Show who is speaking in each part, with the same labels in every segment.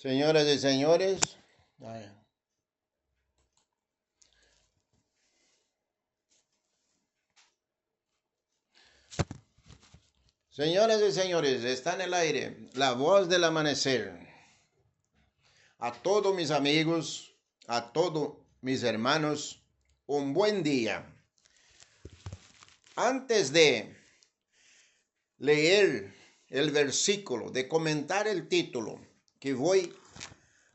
Speaker 1: Señoras y señores, ay, señoras y señores, está en el aire la voz del amanecer. A todos mis amigos, a todos mis hermanos, un buen día. Antes de leer el versículo, de comentar el título que voy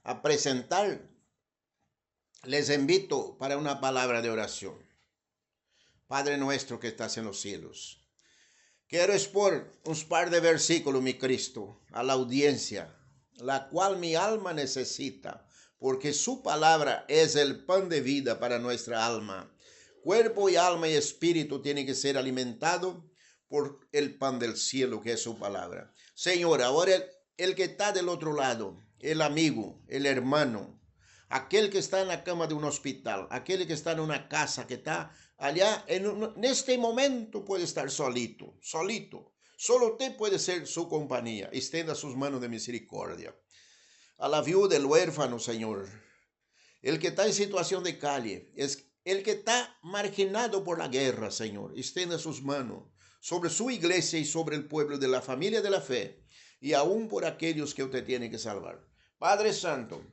Speaker 1: a presentar, les invito para una palabra de oración. Padre nuestro que estás en los cielos, quiero expor un par de versículos, mi Cristo, a la audiencia, la cual mi alma necesita, porque su palabra es el pan de vida para nuestra alma. Cuerpo y alma y espíritu tienen que ser alimentados por el pan del cielo, que es su palabra. Señor, ahora el que está del otro lado, el amigo, el hermano, aquel que está en la cama de un hospital, aquel que está en una casa, que está allá, en este momento puede estar solito. Solo usted puede ser su compañía. Extienda sus manos de misericordia. A la viuda, el huérfano, Señor. El que está en situación de calle, es el que está marginado por la guerra, Señor. Extienda sus manos sobre su iglesia y sobre el pueblo de la familia de la fe, y aún por aquellos que usted tiene que salvar. Padre Santo,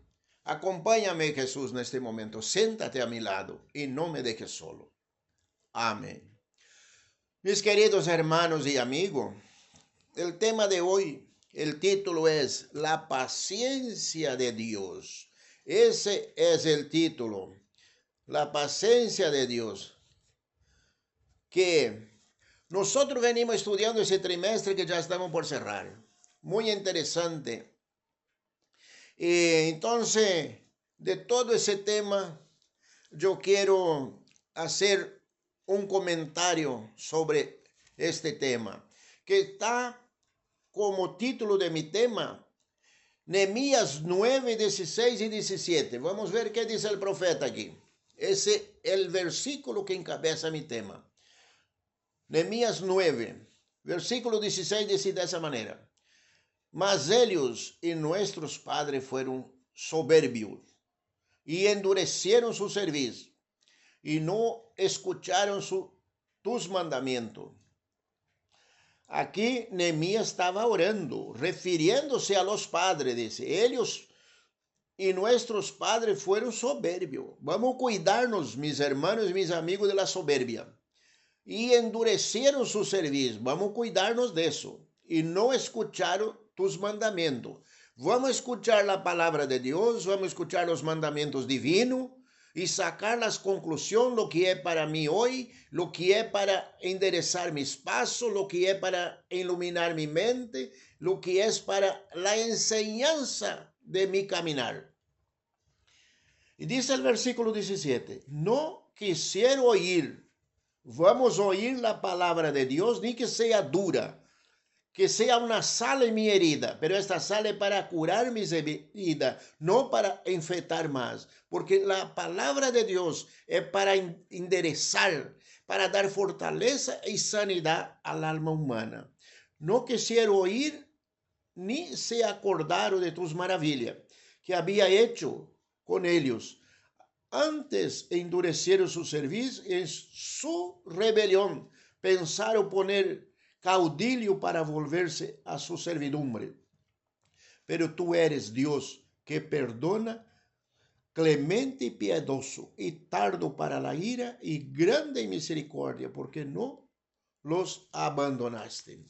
Speaker 1: acompáñame, Jesús, en este momento. Siéntate a mi lado y no me dejes solo. Amén. Mis queridos hermanos y amigos, el tema de hoy, el título es La paciencia de Dios. Ese es el título, la paciencia de Dios, que nosotros venimos estudiando ese trimestre que ya estamos por cerrar. Muy interesante. Y entonces, de todo ese tema, yo quiero hacer un comentario sobre este tema, que está como título de mi tema, Nehemías 9, 16 y 17. Vamos a ver qué dice el profeta aquí. Ese es el versículo que encabeza mi tema. Nehemías 9, versículo 16 dice de esa manera: Mas ellos y nuestros padres fueron soberbios y endurecieron su cerviz y no escucharon tus mandamientos. Aquí Nehemías estaba orando, refiriéndose a los padres, dice, ellos y nuestros padres fueron soberbios. Vamos a cuidarnos, mis hermanos y mis amigos, de la soberbia. Y endurecieron su cerviz. Vamos a cuidarnos de eso. Y no escucharon tus mandamientos. Vamos a escuchar la palabra de Dios, vamos a escuchar los mandamientos divinos y sacar las conclusiones, lo que es para mí hoy, lo que es para enderezar mis pasos, lo que es para iluminar mi mente, lo que es para la enseñanza de mi caminar. Y dice el versículo 17, no quisiera oír, vamos a oír la palabra de Dios, ni que sea dura, que sea una sal en mi herida, pero esta sal es para curar mis heridas, no para infectar más, porque la palabra de Dios es para enderezar, para dar fortaleza y sanidad al alma humana. No quisiera oír ni se acordaron de tus maravillas que había hecho con ellos. Antes endurecieron su cerviz en su rebelión, pensaron poner caudillo para volverse a su servidumbre. Pero tú eres Dios que perdona, clemente y piadoso, y tardo para la ira y grande en misericordia, porque no los abandonaste.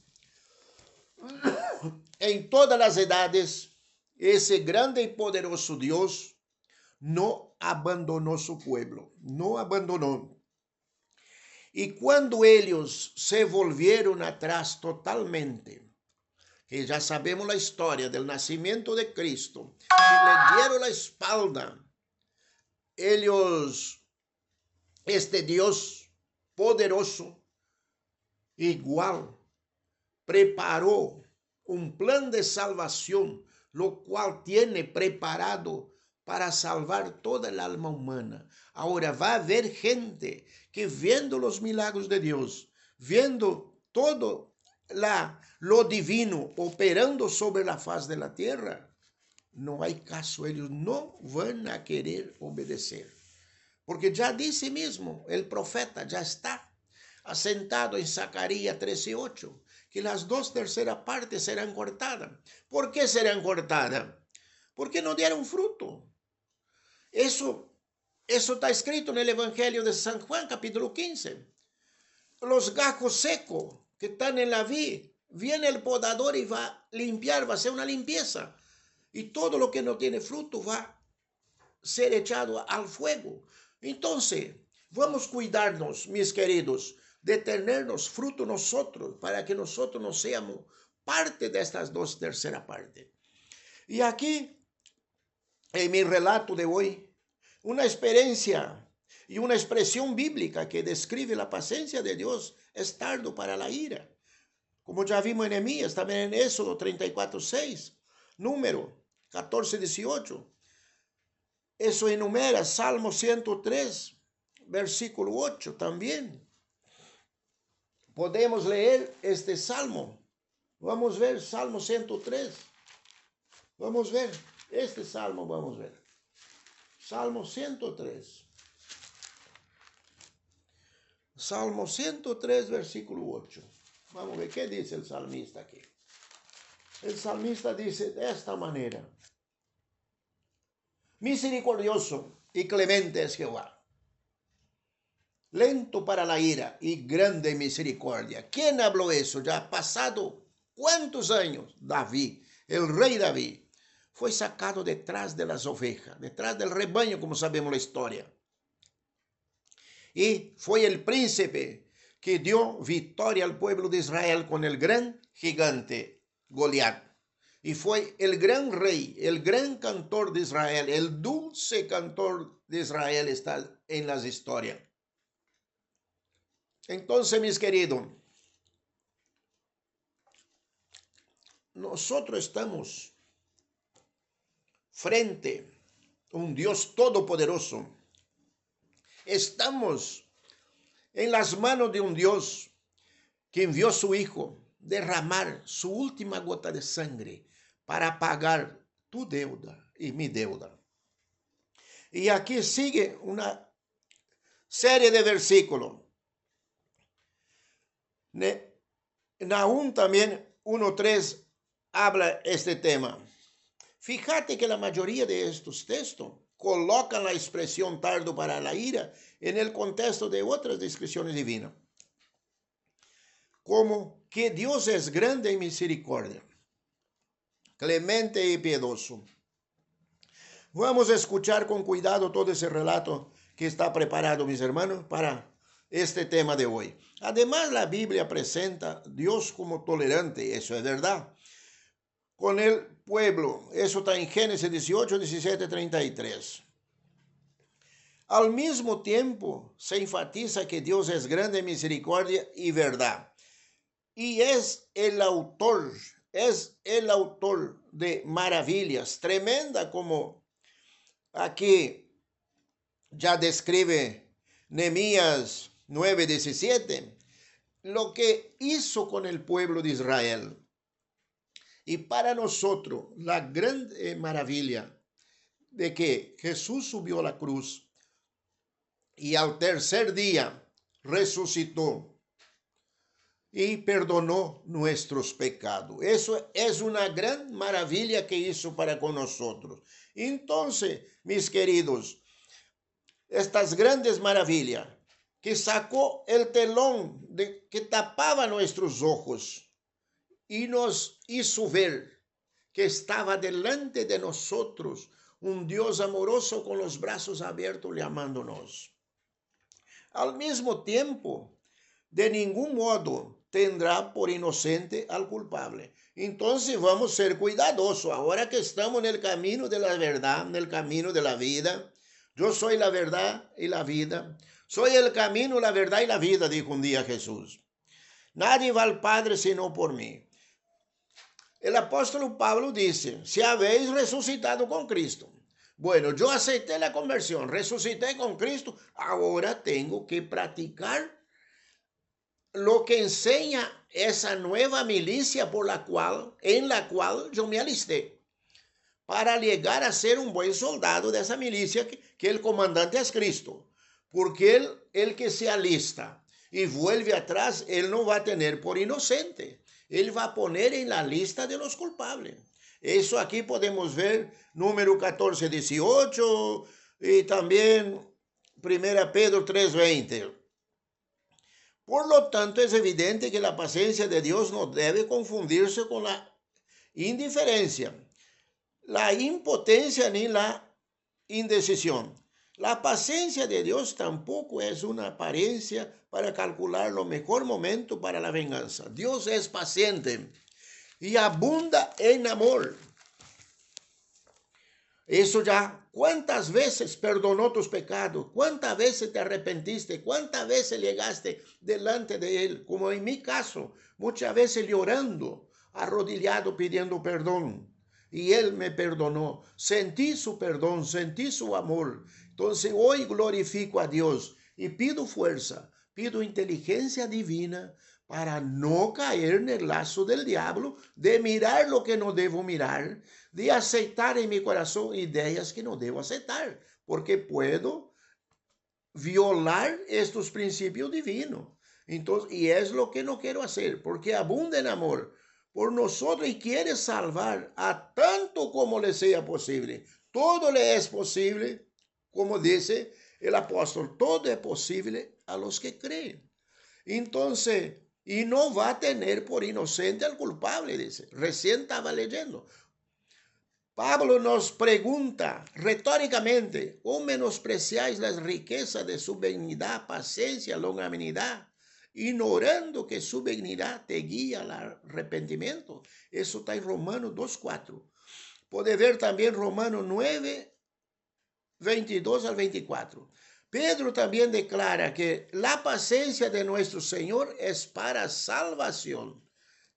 Speaker 1: En todas las edades, ese grande y poderoso Dios no abandonó su pueblo, no abandonó. Y cuando ellos se volvieron atrás totalmente, que ya sabemos la historia del nacimiento de Cristo, y le dieron la espalda, ellos, este Dios poderoso, igual, preparó un plan de salvación, lo cual tiene preparado para salvar toda el alma humana. Ahora va a haber gente que viendo los milagros de Dios, viendo todo lo divino operando sobre la faz de la tierra, no hay caso, ellos no van a querer obedecer. Porque ya dice mismo el profeta, ya está asentado en Zacarías 13:8, que las 2/3 partes serán cortadas. ¿Por qué serán cortadas? Porque no dieron fruto. Eso está escrito en el Evangelio de San Juan, capítulo 15. Los gajos secos que están en la vid, viene el podador y va a limpiar, va a hacer una limpieza. Y todo lo que no tiene fruto va a ser echado al fuego. Entonces, vamos a cuidarnos, mis queridos, de tenernos fruto nosotros, para que nosotros no seamos parte de estas 2/3 partes. Y aquí, en mi relato de hoy, una experiencia y una expresión bíblica que describe la paciencia de Dios es tardo para la ira. Como ya vimos en Nehemías, también en Éxodo 34:6, Número 14:18. Eso enumera Salmo 103, versículo 8 también. Podemos leer este salmo. Vamos a ver Salmo 103. Vamos a ver este salmo, vamos a ver. Salmo 103. Salmo 103, versículo 8. Vamos a ver qué dice el salmista aquí. El salmista dice de esta manera: misericordioso y clemente es Jehová, lento para la ira y grande misericordia. ¿Quién habló eso? Ya ha pasado ¿cuántos años? David, el rey David, fue sacado detrás de las ovejas, detrás del rebaño, como sabemos la historia. Y fue el príncipe que dio victoria al pueblo de Israel con el gran gigante Goliat. Y fue el gran rey, el gran cantor de Israel, el dulce cantor de Israel está en las historias. Entonces, mis queridos, nosotros estamos frente a un Dios todopoderoso. Estamos en las manos de un Dios que envió a su Hijo derramar su última gota de sangre para pagar tu deuda y mi deuda. Y aquí sigue una serie de versículos. Nahum también 1:3 habla este tema. Fíjate que la mayoría de estos textos colocan la expresión tardo para la ira en el contexto de otras descripciones divinas, como que Dios es grande en misericordia, clemente y piadoso. Vamos a escuchar con cuidado todo ese relato que está preparado, mis hermanos, para este tema de hoy. Además, la Biblia presenta a Dios como tolerante, eso es verdad, con el pueblo. Eso está en Génesis 18, 17, 33. Al mismo tiempo, se enfatiza que Dios es grande en misericordia y verdad. Y es el autor de maravillas tremenda, como aquí ya describe Nehemías 9:17, lo que hizo con el pueblo de Israel. Y para nosotros, la gran maravilla de que Jesús subió a la cruz y al tercer día resucitó y perdonó nuestros pecados. Eso es una gran maravilla que hizo para con nosotros. Entonces, mis queridos, estas grandes maravillas que sacó el telón que tapaba nuestros ojos y nos hizo ver que estaba delante de nosotros un Dios amoroso con los brazos abiertos llamándonos. Al mismo tiempo, de ningún modo tendrá por inocente al culpable. Entonces vamos a ser cuidadosos. Ahora que estamos en el camino de la verdad, en el camino de la vida. Yo soy la verdad y la vida. Soy el camino, la verdad y la vida, dijo un día Jesús. Nadie va al Padre sino por mí. El apóstol Pablo dice, si habéis resucitado con Cristo. Bueno, yo acepté la conversión, resucité con Cristo, ahora tengo que practicar lo que enseña esa nueva milicia en la cual yo me alisté. para llegar a ser un buen soldado de esa milicia que el comandante es Cristo. Porque el que se alista y vuelve atrás, él no va a tener por inocente. Él va a poner en la lista de los culpables. Eso aquí podemos ver número 14, 18 y también 1 Pedro 3:20. Por lo tanto, es evidente que la paciencia de Dios no debe confundirse con la indiferencia, la impotencia ni la indecisión. La paciencia de Dios tampoco es una apariencia para calcular lo mejor momento para la venganza. Dios es paciente y abunda en amor. Eso ya, ¿cuántas veces perdonó tus pecados? ¿Cuántas veces te arrepentiste? ¿Cuántas veces llegaste delante de Él? Como en mi caso, muchas veces llorando, arrodillado pidiendo perdón. Y Él me perdonó. Sentí su perdón, sentí su amor. Entonces hoy glorifico a Dios y pido fuerza, pido inteligencia divina para no caer en el lazo del diablo, de mirar lo que no debo mirar, de aceptar en mi corazón ideas que no debo aceptar, porque puedo violar estos principios divinos. Entonces, y es lo que no quiero hacer, porque abunda en amor por nosotros y quiere salvar a tanto como le sea posible. Todo le es posible, como dice el apóstol, todo es posible a los que creen. Entonces, y no va a tener por inocente al culpable, dice. Recién estaba leyendo. Pablo nos pregunta retóricamente, ¿o menospreciáis las riquezas de su benignidad, paciencia, longanimidad, ignorando que su benignidad te guía al arrepentimiento? Eso está en Romanos 2:4. Puede ver también Romanos 9:22 al 24. Pedro también declara que la paciencia de nuestro Señor es para salvación.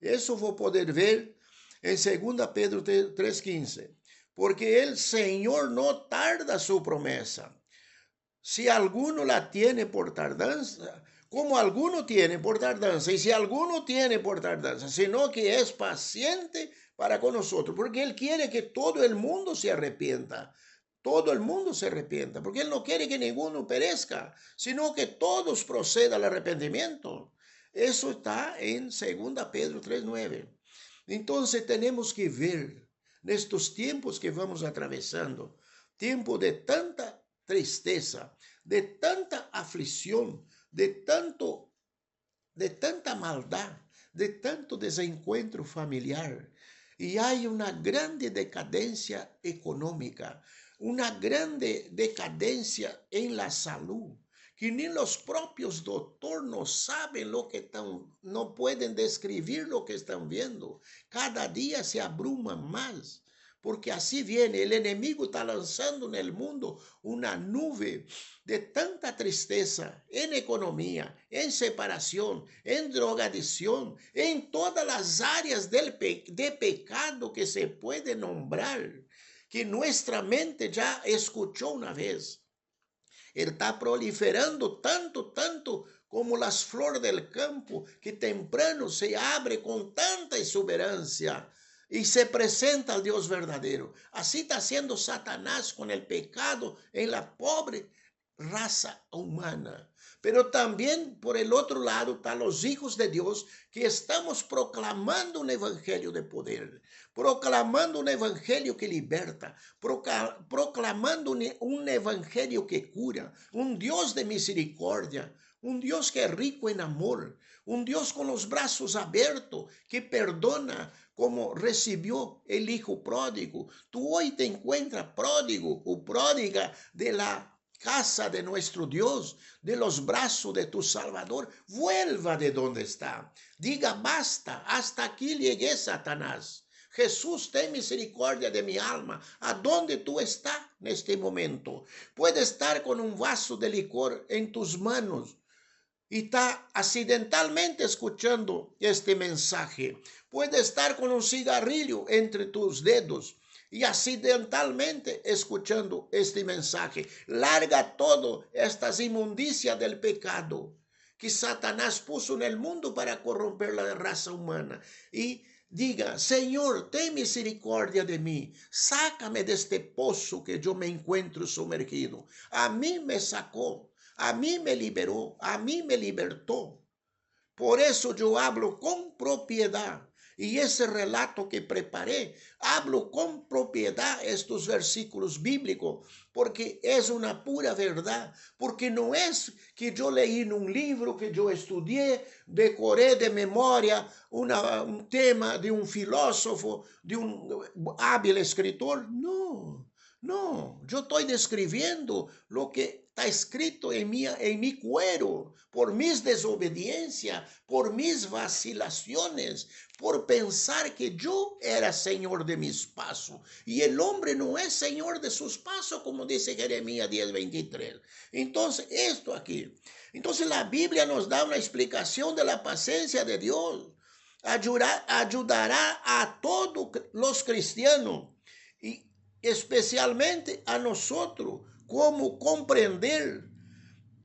Speaker 1: Eso vou poder ver en 2 Pedro 3:15. Porque el Señor no tarda su promesa. Si alguno la tiene por tardanza, como alguno tiene por tardanza, y si alguno tiene por tardanza, sino que es paciente para con nosotros, porque Él quiere que todo el mundo se arrepienta. Todo el mundo se arrepienta, porque Él no quiere que ninguno perezca, sino que todos procedan al arrepentimiento. Eso está en 2 Pedro 3:9. Entonces tenemos que ver, nestos tiempos que vamos atravesando, tiempo de tanta tristeza, de tanta aflicción, de tanta maldad, de tanto desencuentro familiar. Y hay una grande decadencia económica, una grande decadencia en la salud, que ni los propios doctores no saben lo que están, no pueden describir lo que están viendo. Cada día se abruman más, porque así viene, el enemigo está lanzando en el mundo una nube de tanta tristeza en economía, en separación, en drogadicción, en todas las áreas de pecado que se puede nombrar, que nuestra mente ya escuchó una vez. Él está proliferando tanto como las flores del campo, que temprano se abre con tanta exuberancia y se presenta al Dios verdadero. Así está haciendo Satanás con el pecado en la pobre raza humana. Pero también por el otro lado están los hijos de Dios, que estamos proclamando un evangelio de poder, proclamando un evangelio que liberta, proclamando un evangelio que cura, un Dios de misericordia, un Dios que es rico en amor, un Dios con los brazos abiertos, que perdona como recibió el hijo pródigo. Tú hoy te encuentras pródigo o pródiga de la casa de nuestro Dios, de los brazos de tu Salvador. Vuelva de donde está. Diga basta, hasta aquí llegué, Satanás. Jesús, ten misericordia de mi alma. ¿A dónde tú estás en este momento? Puede estar con un vaso de licor en tus manos y está accidentalmente escuchando este mensaje. Puede estar con un cigarrillo entre tus dedos y accidentalmente escuchando este mensaje. Larga todo estas inmundicias del pecado que Satanás puso en el mundo para corromper la raza humana. Y diga, Señor, ten misericordia de mí, sácame de este pozo que yo me encuentro sumergido. A mí me sacó, a mí me liberó, a mí me libertó. Por eso yo hablo con propiedad. Y ese relato que preparé, hablo con propiedad estos versículos bíblicos, porque es una pura verdad, porque no es que yo leí en un libro, que yo estudié, decoré de memoria un tema de un filósofo, de un hábil escritor. No, no, yo estoy describiendo lo que está escrito en mi cuero, por mis desobediencias, por mis vacilaciones, por pensar que yo era señor de mis pasos. Y el hombre no es señor de sus pasos, como dice Jeremías 10:23. Entonces, esto aquí. Entonces, la Biblia nos da una explicación de la paciencia de Dios. Ayudará a todos los cristianos y especialmente a nosotros, cómo comprender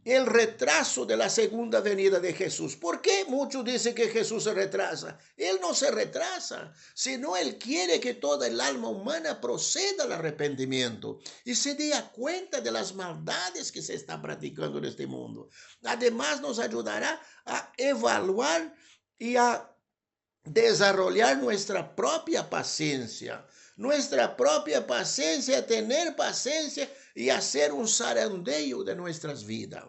Speaker 1: el retraso de la segunda venida de Jesús. ¿Por qué muchos dicen que Jesús se retrasa? Él no se retrasa, sino Él quiere que toda el alma humana proceda al arrepentimiento y se dé cuenta de las maldades que se están practicando en este mundo. Además, nos ayudará a evaluar y a desarrollar nuestra propia paciencia. Nuestra propia paciencia, tener paciencia y hacer un zarandeo de nuestras vidas.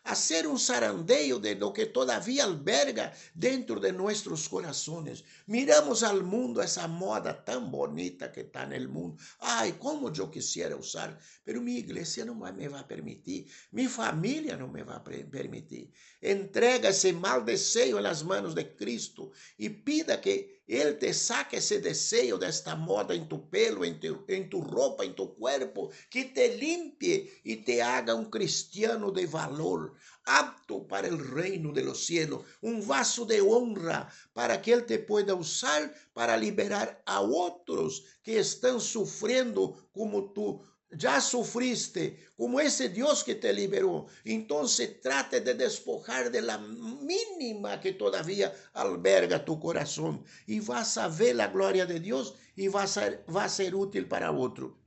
Speaker 1: Hacer un zarandeo de lo que todavía alberga dentro de nuestros corazones. Miramos al mundo, esa moda tan bonita que está en el mundo. Ay, cómo yo quisiera usar, pero mi iglesia no me va a permitir, mi familia no me va a permitir. Entrega ese mal deseo en las manos de Cristo y pida que Él te saque ese deseo de esta moda en tu pelo, en tu ropa, en tu cuerpo, que te limpie y te haga un cristiano de valor, apto para el reino de los cielos, un vaso de honra para que Él te pueda usar para liberar a otros que están sufriendo como tú ya sufriste, como ese Dios que te liberó. Entonces trate de despojar de la mínima que todavía alberga tu corazón y vas a ver la gloria de Dios y va a ser útil para otro.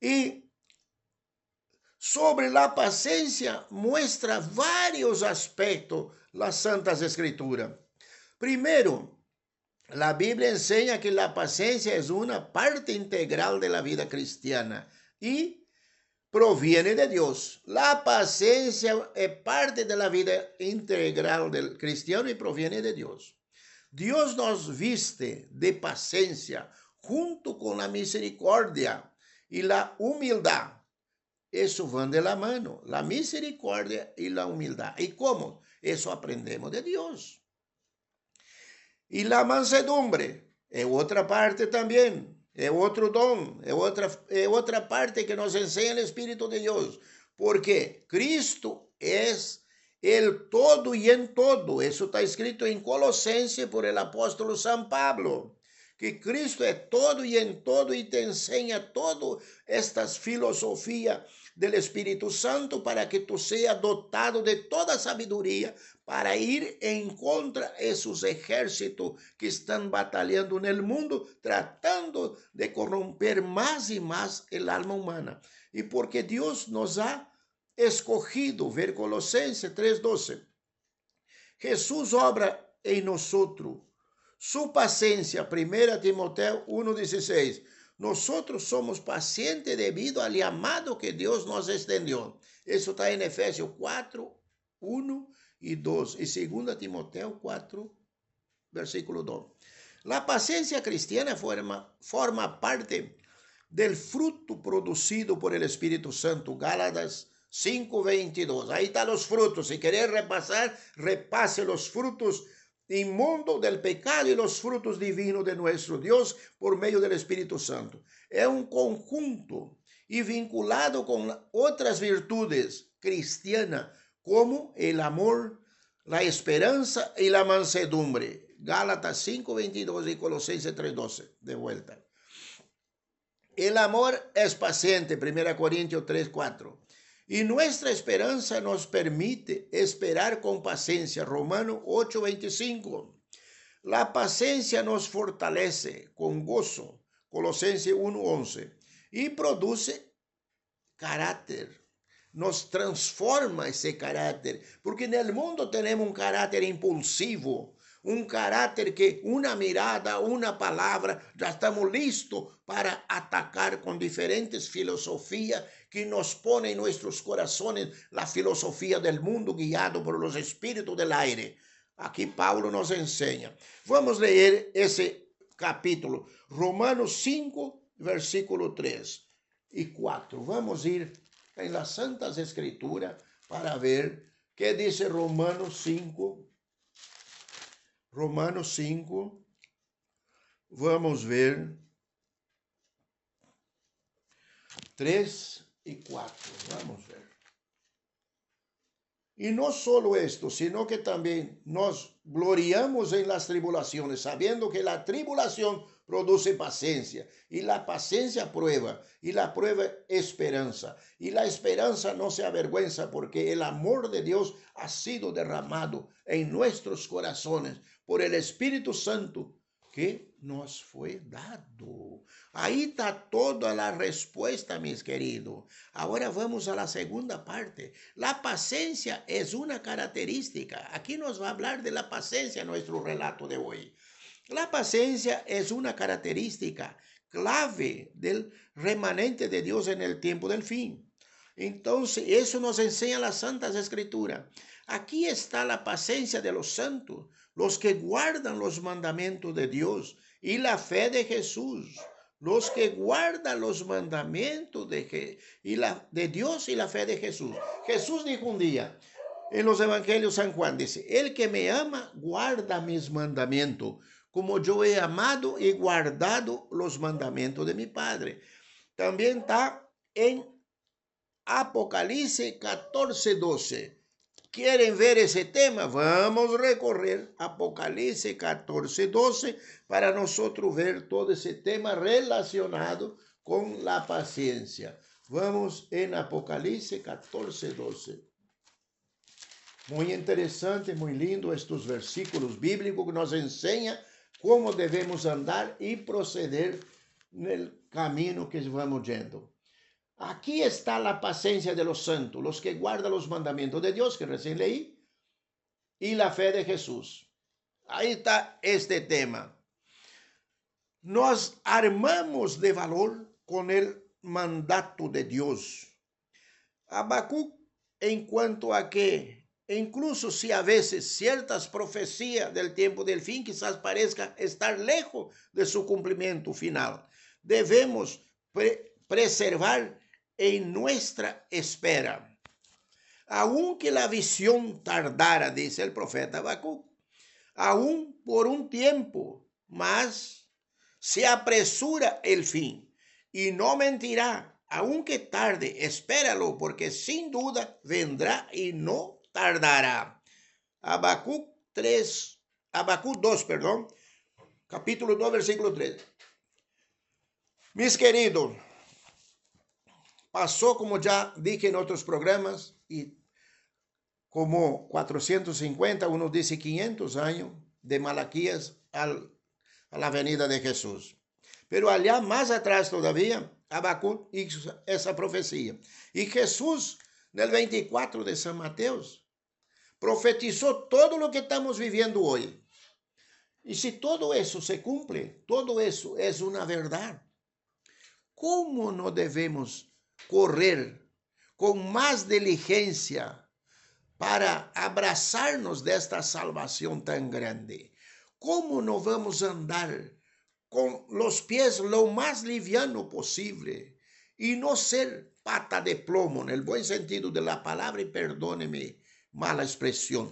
Speaker 1: Y sobre la paciencia muestra varios aspectos las Santas Escrituras. Primero, la Biblia enseña que la paciencia es una parte integral de la vida cristiana y proviene de Dios. La paciencia es parte de la vida integral del cristiano y proviene de Dios. Dios nos viste de paciencia junto con la misericordia y la humildad. Eso van de la mano, la misericordia y la humildad. ¿Y cómo? Eso aprendemos de Dios. Y la mansedumbre es otra parte también, es otro don, es otra parte que nos enseña el Espíritu de Dios. Porque Cristo es el todo y en todo. Eso está escrito en Colosenses por el apóstol San Pablo. Que Cristo es todo y en todo y te enseña todas estas filosofías del Espíritu Santo para que tú seas dotado de toda sabiduría para ir en contra de esos ejércitos que están batallando en el mundo, tratando de corromper más y más el alma humana. Y porque Dios nos ha escogido, ver Colosenses 3:12, Jesús obra en nosotros su paciencia, 1 Timoteo 1:16. Nosotros somos pacientes debido al llamado que Dios nos extendió. Eso está en Efesios 4:1 y 2 y 2 Timoteo 4, versículo 2. La paciencia cristiana forma parte del fruto producido por el Espíritu Santo. Gálatas 5:22. Ahí están los frutos. Si querés repasar, repase los frutos inmundo del pecado y los frutos divinos de nuestro Dios por medio del Espíritu Santo. Es un conjunto y vinculado con otras virtudes cristianas como el amor, la esperanza y la mansedumbre. Gálatas 5:22 y Colosenses 3:12. De vuelta. El amor es paciente, 1 Corintios 3:4. Y nuestra esperanza nos permite esperar con paciencia, Romanos 8:25. La paciencia nos fortalece con gozo, Colosenses 1:11, y produce carácter. Nos transforma ese carácter, porque en el mundo tenemos un carácter impulsivo, un carácter que una mirada, una palabra, ya estamos listos para atacar con diferentes filosofías que nos pone en nuestros corazones la filosofía del mundo guiado por los espíritus del aire. Aquí Pablo nos enseña. Vamos a leer ese capítulo, Romanos 5, versículo 3 y 4. Vamos a ir en las Santas Escrituras para ver qué dice Romanos 5. Romanos 5, vamos ver 3 y 4. Vamos a ver. Y no solo esto, sino que también nos gloriamos en las tribulaciones, sabiendo que la tribulación produce paciencia, y la paciencia prueba, y la prueba esperanza, y la esperanza no se avergüenza, porque el amor de Dios ha sido derramado en nuestros corazones por el Espíritu Santo que nos fue dado. Ahí está toda la respuesta, mis queridos. Ahora vamos a la segunda parte. La paciencia es una característica. Aquí nos va a hablar de la paciencia en nuestro relato de hoy. La paciencia es una característica clave del remanente de Dios en el tiempo del fin. Entonces, eso nos enseña las Santas Escrituras. Aquí está la paciencia de los santos, los que guardan los mandamientos de Dios y la fe de Jesús. Los que guardan los mandamientos de Dios y la fe de Jesús. Jesús dijo un día en los evangelios, San Juan dice, el que me ama guarda mis mandamientos, como yo he amado y guardado los mandamientos de mi Padre. También está en Apocalipsis 14:12. ¿Quieren ver ese tema? Vamos a recorrer Apocalipsis 14:12 para nosotros ver todo ese tema relacionado con la paciencia. Vamos en Apocalipsis 14:12. Muy interesante, muy lindo estos versículos bíblicos que nos enseñan cómo debemos andar y proceder en el camino que vamos yendo. Aquí está la paciencia de los santos, los que guardan los mandamientos de Dios, que recién leí, y la fe de Jesús. Ahí está este tema. Nos armamos de valor con el mandato de Dios. Habacuc, en cuanto a que, incluso si a veces ciertas profecías del tiempo del fin quizás parezcan estar lejos de su cumplimiento final, debemos preservar en nuestra espera. Aunque la visión tardara, dice el profeta Habacuc, aún por un tiempo, mas se apresura el fin y no mentirá, aunque tarde, espéralo, porque sin duda vendrá y no tardará. Habacuc 2, capítulo 2, versículo 3. Mis queridos, pasó, como ya dije en otros programas, y como 450, uno dice 500 años de Malaquías a la venida de Jesús. Pero allá más atrás todavía, Habacuc hizo esa profecía. Y Jesús, en el 24 de San Mateo, profetizó todo lo que estamos viviendo hoy. Y si todo eso se cumple, todo eso es una verdad, ¿cómo no debemos correr con más diligencia para abrazarnos de esta salvación tan grande? ¿Cómo no vamos a andar con los pies lo más liviano posible y no ser pata de plomo en el buen sentido de la palabra, y perdóneme mala expresión?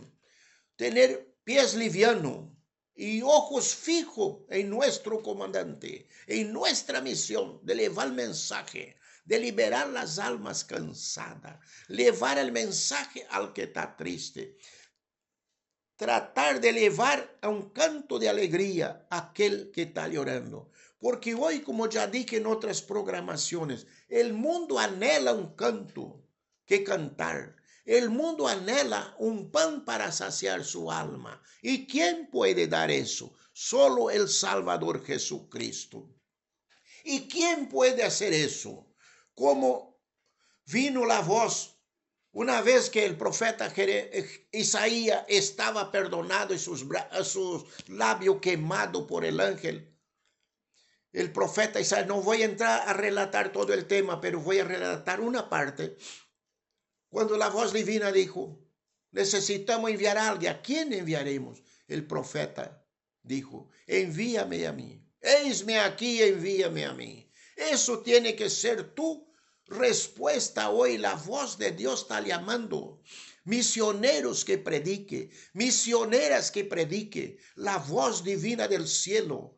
Speaker 1: Tener pies livianos y ojos fijos en nuestro comandante, en nuestra misión de llevar el mensaje, de liberar las almas cansadas, llevar el mensaje al que está triste, tratar de llevar a un canto de alegría a aquel que está llorando. Porque hoy, como ya dije en otras programaciones, el mundo anhela un canto que cantar. El mundo anhela un pan para saciar su alma. ¿Y quién puede dar eso? Solo el Salvador Jesucristo. ¿Y quién puede hacer eso? Como vino la voz una vez que el profeta Isaías estaba perdonado y sus labios quemados por el ángel. El profeta Isaías, no voy a entrar a relatar todo el tema, pero voy a relatar una parte. Cuando la voz divina dijo, necesitamos enviar a alguien, ¿a quién enviaremos? El profeta dijo, envíame a mí. Eisme aquí, envíame a mí. Eso tiene que ser tu respuesta hoy. La voz de Dios está llamando. Misioneros que predique, misioneras que predique, la voz divina del cielo.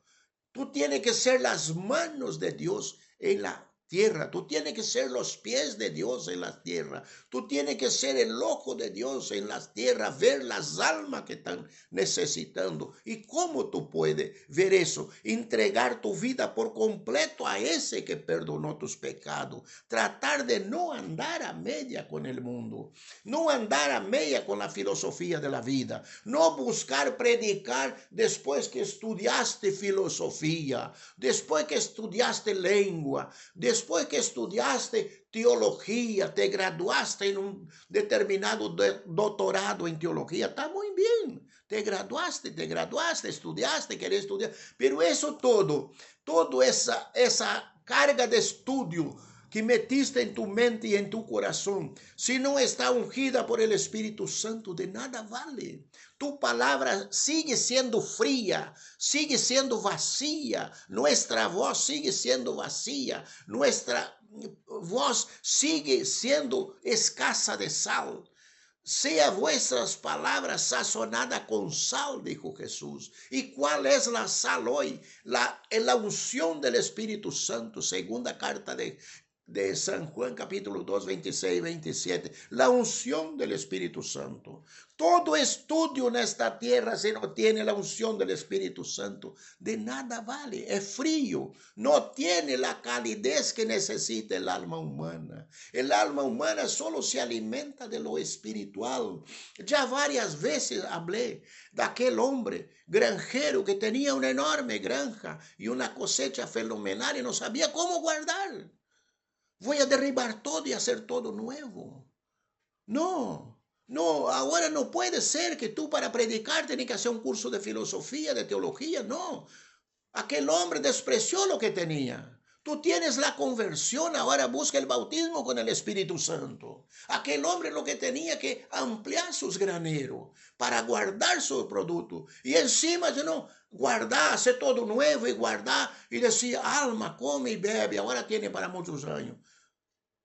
Speaker 1: Tú tienes que ser las manos de Dios en la tierra. Tú tienes que ser los pies de Dios en la tierra. Tú tienes que ser el ojo de Dios en la tierra, ver las almas que están necesitando. ¿Y cómo tú puedes ver eso? Entregar tu vida por completo a ese que perdonó tus pecados. Tratar de no andar a media con el mundo. No andar a media con la filosofía de la vida. No buscar predicar después que estudiaste filosofía, después que estudiaste lengua, después que estudiaste teología, te graduaste en un determinado doctorado en teología, está muy bien. Te graduaste, estudiaste, querés estudiar, pero eso toda esa carga de estudio que metiste en tu mente y en tu corazón, si no está ungida por el Espíritu Santo, de nada vale. Tu palabra sigue siendo fría, sigue siendo vacía, nuestra voz sigue siendo vacía, nuestra voz sigue siendo escasa de sal. Sea vuestras palabras sazonadas con sal, dijo Jesús. ¿Y cuál es la sal hoy? La unción del Espíritu Santo, segunda carta de San Juan capítulo 2, 26 y 27, la unción del Espíritu Santo. Todo estudio en esta tierra, si no tiene la unción del Espíritu Santo, de nada vale, es frío, no tiene la calidez que necesita el alma humana. El alma humana solo se alimenta de lo espiritual. Ya varias veces hablé de aquel hombre granjero que tenía una enorme granja y una cosecha fenomenal y no sabía cómo guardar. Voy a derribar todo y hacer todo nuevo. No, ahora no puede ser que tú para predicar tienes que hacer un curso de filosofía, de teología, no. Aquel hombre despreció lo que tenía. Tú tienes la conversión, ahora busca el bautismo con el Espíritu Santo. Aquel hombre lo que tenía que ampliar sus graneros para guardar su producto. Y encima de no guardar, hacer todo nuevo y guardar y decir, alma, come y bebe, ahora tiene para muchos años.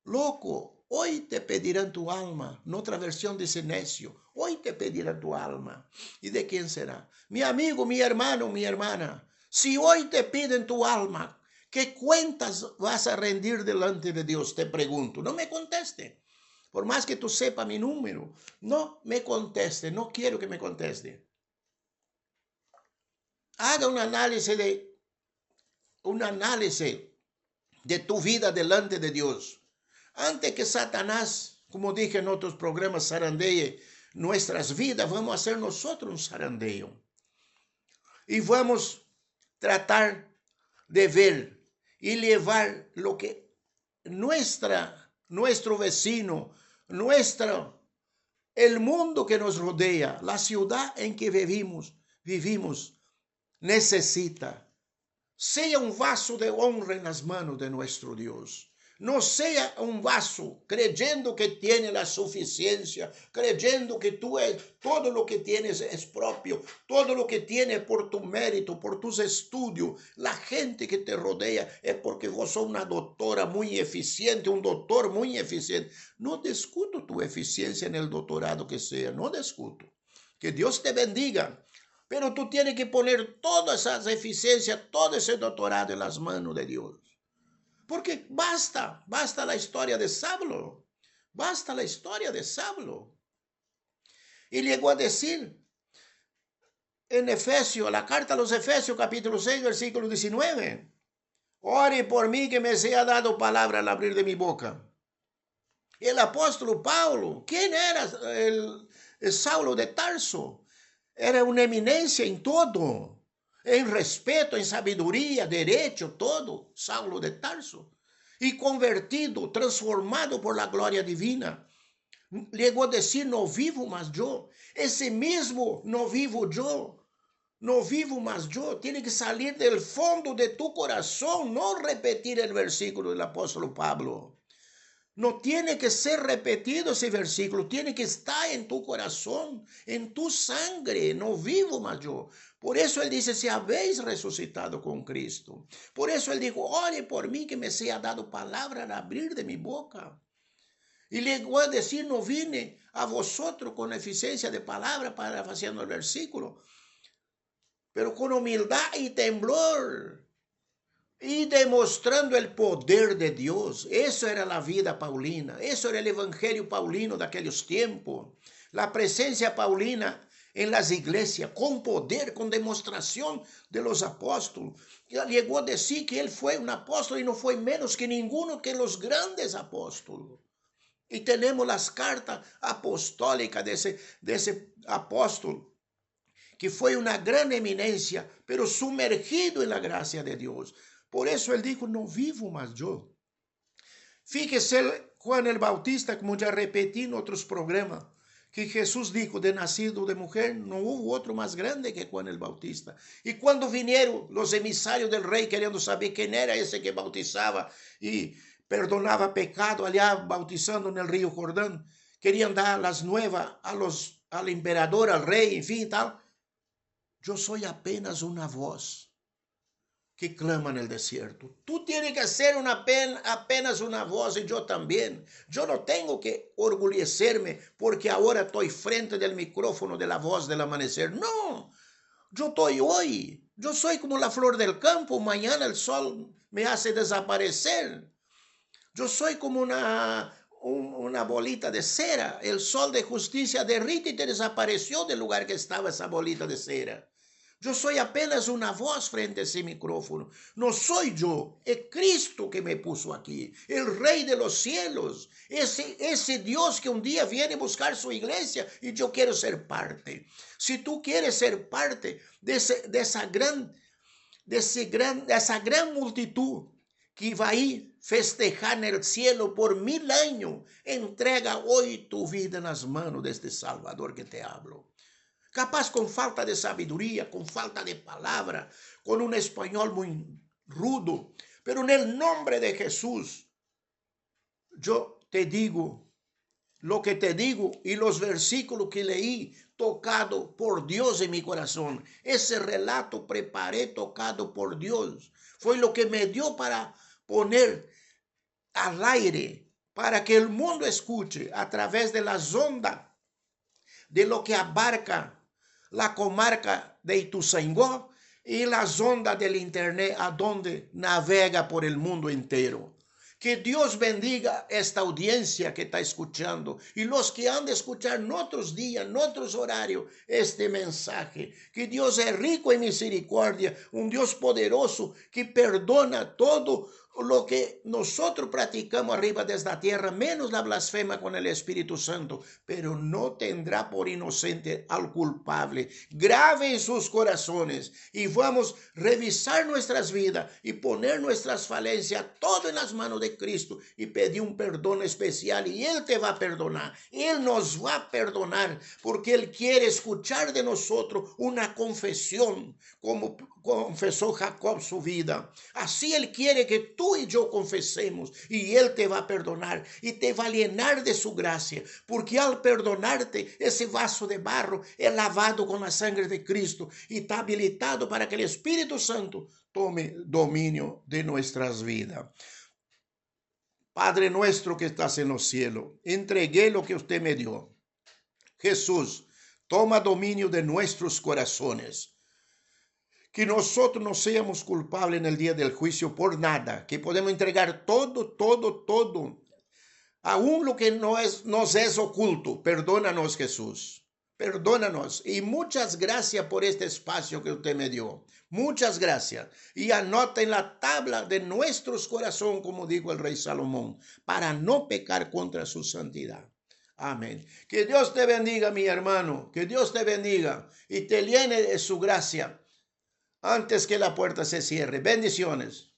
Speaker 1: Loco, hoy te pedirán tu alma. En otra versión dice necio. Hoy te pedirán tu alma. ¿Y de quién será? Mi amigo, mi hermano, mi hermana. Si hoy te piden tu alma, ¿qué cuentas vas a rendir delante de Dios? Te pregunto. No me conteste. Por más que tú sepas mi número, no me conteste. No quiero que me conteste. Haga un análisis de tu vida delante de Dios. Antes que Satanás, como dije en otros programas, zarandee nuestras vidas, vamos a hacer nosotros un zarandeo. Y vamos a tratar de ver y llevar lo que nuestro vecino, el mundo que nos rodea, la ciudad en que vivimos, necesita. Sea un vaso de honra en las manos de nuestro Dios. No sea un vaso creyendo que tiene la suficiencia, creyendo que todo lo que tienes es propio, todo lo que tienes por tu mérito, por tus estudios. La gente que te rodea es porque vos sos una doctora muy eficiente, un doctor muy eficiente. No discuto tu eficiencia en el doctorado que sea, no discuto. Que Dios te bendiga. Pero tú tienes que poner todas esas eficiencias, todo ese doctorado en las manos de Dios. Porque basta la historia de Saulo. Basta la historia de Saulo. Y llegó a decir en Efesios, la carta a los Efesios, capítulo 6, versículo 19. Ore por mí que me sea dado palabra al abrir de mi boca. El apóstol Pablo, ¿quién era el Saulo de Tarso? Era una eminencia en todo, en respeto, en sabiduría, derecho, todo, Saulo de Tarso. Y convertido, transformado por la gloria divina. Llegó a decir, no vivo más yo. Ese mismo no vivo yo. No vivo más yo. Tiene que salir del fondo de tu corazón, no repetir el versículo del apóstol Pablo. No tiene que ser repetido ese versículo, tiene que estar en tu corazón, en tu sangre. No vivo más yo. Por eso él dice, si habéis resucitado con Cristo. Por eso él dijo, ore por mí que me sea dado palabra al abrir de mi boca. Y llegó a decir, no vine a vosotros con eficiencia de palabra, parafraseando el versículo, pero con humildad y temblor. Y demostrando el poder de Dios. Eso era la vida paulina. Eso era el evangelio paulino de aquellos tiempos. La presencia paulina en las iglesias, con poder, con demostración de los apóstoles. Llegó a decir que él fue un apóstol y no fue menos que ninguno que los grandes apóstoles. Y tenemos las cartas apostólicas de ese apóstol, que fue una gran eminencia, pero sumergido en la gracia de Dios. Por eso él dijo, no vivo más yo. Fíjese Juan el Bautista, como ya repetí en otros programas, que Jesús dijo, de nacido de mujer, no hubo otro más grande que Juan el Bautista. Y cuando vinieron los emisarios del rey queriendo saber quién era ese que bautizaba y perdonaba pecado allá bautizando en el río Jordán, querían dar las nuevas al emperador, al rey, en fin, tal. Yo soy apenas una voz que clama en el desierto. Tú tienes que ser apenas una voz y yo también. Yo no tengo que orgullecerme porque ahora estoy frente del micrófono de la voz del amanecer. No, yo estoy hoy. Yo soy como la flor del campo. Mañana el sol me hace desaparecer. Yo soy como una bolita de cera. El sol de justicia derrite y te desapareció del lugar que estaba esa bolita de cera. Yo soy apenas una voz frente a ese micrófono. No soy yo, es Cristo que me puso aquí, el Rey de los cielos, ese Dios que un día viene a buscar su iglesia y yo quiero ser parte. Si tú quieres ser parte de esa gran multitud que va a ir festejar en el cielo por 1000 años, entrega hoy tu vida en las manos de este Salvador que te hablo. Capaz con falta de sabiduría, con falta de palabra, con un español muy rudo, pero en el nombre de Jesús, yo te digo lo que te digo y los versículos que leí, tocado por Dios en mi corazón. Ese relato preparé tocado por Dios. Fue lo que me dio para poner al aire, para que el mundo escuche a través de las ondas de lo que abarca la comarca de Ituzaingó y las ondas del internet a donde navega por el mundo entero. Que Dios bendiga esta audiencia que está escuchando y los que han de escuchar en otros días, en otros horarios, este mensaje. Que Dios es rico en misericordia, un Dios poderoso que perdona todo lo que nosotros practicamos arriba de esta tierra, menos la blasfema con el Espíritu Santo, pero no tendrá por inocente al culpable. Grave en sus corazones y vamos a revisar nuestras vidas y poner nuestras falencias todo en las manos de Cristo y pedir un perdón especial y Él te va a perdonar. Él nos va a perdonar porque Él quiere escuchar de nosotros una confesión como confesó Jacob su vida. Así Él quiere que tú y yo confesemos y Él te va a perdonar y te va a llenar de su gracia, porque al perdonarte ese vaso de barro es lavado con la sangre de Cristo y está habilitado para que el Espíritu Santo tome dominio de nuestras vidas. Padre nuestro que estás en los cielos, entregué lo que usted me dio. Jesús, toma dominio de nuestros corazones. Que nosotros no seamos culpables en el día del juicio por nada, que podemos entregar todo, aún lo que nos es oculto. Perdónanos, Jesús, perdónanos y muchas gracias por este espacio que usted me dio. Muchas gracias. Y anota en la tabla de nuestros corazones, como dijo el rey Salomón, para no pecar contra su santidad. Amén. Que Dios te bendiga, mi hermano. Que Dios te bendiga y te llene de su gracia antes que la puerta se cierre. Bendiciones.